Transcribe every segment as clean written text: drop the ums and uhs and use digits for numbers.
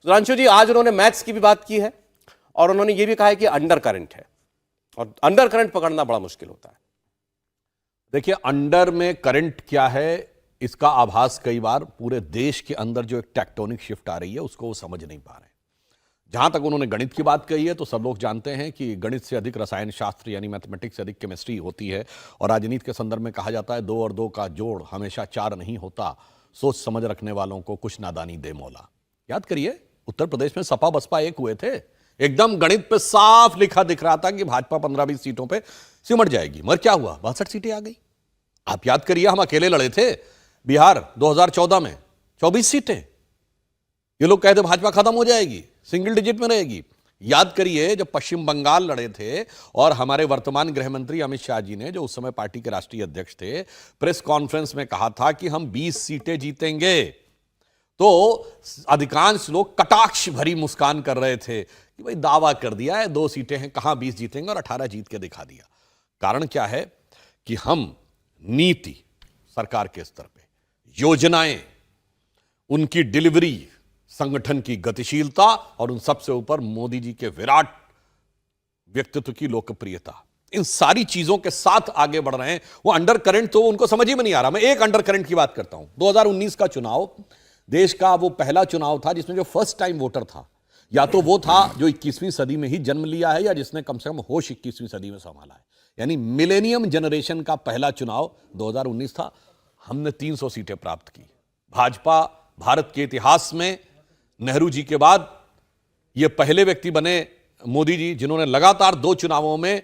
सुधांशु जी, आज उन्होंने मैथ्स की भी बात की है और उन्होंने ये भी कहा है कि अंडर करंट है और अंडर करंट पकड़ना बड़ा मुश्किल होता है। देखिए, अंडर में करंट क्या है इसका आभास कई बार पूरे देश के अंदर जो एक टेक्टोनिक शिफ्ट आ रही है उसको वो समझ नहीं पा रहे। जहां तक उन्होंने गणित की बात कही है तो सब लोग जानते हैं कि गणित से अधिक रसायन शास्त्र यानी मैथमेटिक्स से अधिक केमिस्ट्री होती है और राजनीति के संदर्भ में कहा जाता है 2 और 2 का जोड़ हमेशा 4 नहीं होता, सोच समझ रखने वालों को कुछ नादानी दे मौला। याद करिए, उत्तर प्रदेश में सपा बसपा एक हुए थे, एकदम गणित पे साफ लिखा दिख रहा था कि भाजपा 15-20 सीटों पे सिमट जाएगी, मगर क्या हुआ, 62 सीटें आ गई। आप याद करिए, हम अकेले लड़े थे बिहार 2014 में 24 सीटें। ये लोग कहते भाजपा खत्म हो जाएगी, सिंगल डिजिट में रहेगी। याद करिए, जब पश्चिम बंगाल लड़े थे और हमारे वर्तमान गृह मंत्री अमित शाह जी ने, जो उस समय पार्टी के राष्ट्रीय अध्यक्ष थे, प्रेस कॉन्फ्रेंस में कहा था कि हम 20 सीटें जीतेंगे, तो अधिकांश लोग कटाक्ष भरी मुस्कान कर रहे थे कि भाई दावा कर दिया है 2 सीटें हैं, कहां 20 जीतेंगे, और 18 जीत के दिखा दिया। कारण क्या है कि हम नीति सरकार के स्तर पे, योजनाएं, उनकी डिलीवरी, संगठन की गतिशीलता और उन सबसे ऊपर मोदी जी के विराट व्यक्तित्व की लोकप्रियता, इन सारी चीजों के साथ आगे बढ़ रहे हैं। वो अंडर करंट तो उनको समझ ही में नहीं आ रहा। मैं एक अंडर करंट की बात करता हूं। 2019 का चुनाव देश का वो पहला चुनाव था जिसमें जो फर्स्ट टाइम वोटर था, या तो वो था जो 21वीं सदी में ही जन्म लिया है या जिसने कम से कम होश 21वीं सदी में संभाला है, यानी मिलेनियम जनरेशन का पहला चुनाव 2019 था। हमने 300 सीटें प्राप्त की। भाजपा भारत के इतिहास में नेहरू जी के बाद ये पहले व्यक्ति बने, मोदी जी, जिन्होंने लगातार 2 चुनावों में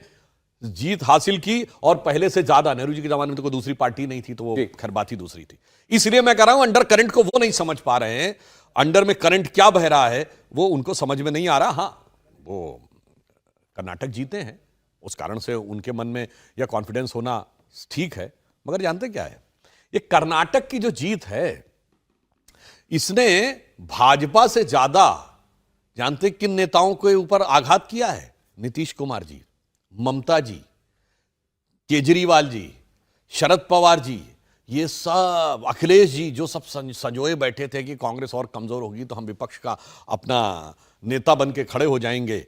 जीत हासिल की और पहले से ज्यादा। नेहरू जी के जमाने में तो कोई दूसरी पार्टी नहीं थी, तो वो खैर बात ही दूसरी थी। इसलिए मैं कह रहा हूं अंडर करंट को वो नहीं समझ पा रहे हैं। अंडर में करंट क्या बह रहा है वो उनको समझ में नहीं आ रहा। हां, वो कर्नाटक जीते हैं, उस कारण से उनके मन में यह कॉन्फिडेंस होना ठीक है, मगर जानते क्या है, ये कर्नाटक की जो जीत है इसने भाजपा से ज्यादा जानते किन नेताओं के ऊपर आघात किया है? नीतीश कुमार जी, ममता जी, केजरीवाल जी, शरद पवार जी, ये सब, अखिलेश जी, जो सब संजोए बैठे थे कि कांग्रेस और कमजोर होगी तो हम विपक्ष का अपना नेता बन के खड़े हो जाएंगे।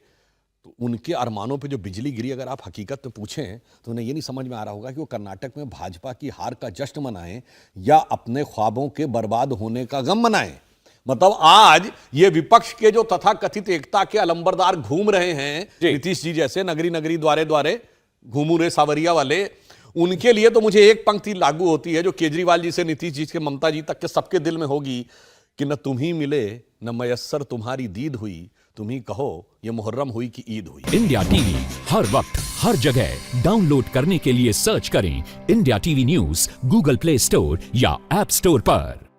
तो उनके अरमानों पे जो बिजली गिरी, अगर आप हकीकत में पूछें तो उन्हें ये नहीं समझ में आ रहा होगा कि वो कर्नाटक में भाजपा की हार का जश्न मनाएं या अपने ख्वाबों के बर्बाद होने का गम मनाएं। मतलब आज ये विपक्ष के जो तथाकथित एकता के अलंबरदार घूम रहे हैं, नीतीश जी जैसे नगरी नगरी द्वारे द्वारे घूमू रे सावरिया वाले, उनके लिए तो मुझे एक पंक्ति लागू होती है जो केजरीवाल जी से नीतीश जी से ममता जी तक के सबके दिल में होगी कि न तुम ही मिले न मयस्सर तुम्हारी दीद हुई, तुम ही कहो ये मुहर्रम हुई कि ईद हुई। इंडिया टीवी हर वक्त हर जगह डाउनलोड करने के लिए सर्च करें India TV news Google play store या ऐप स्टोर पर।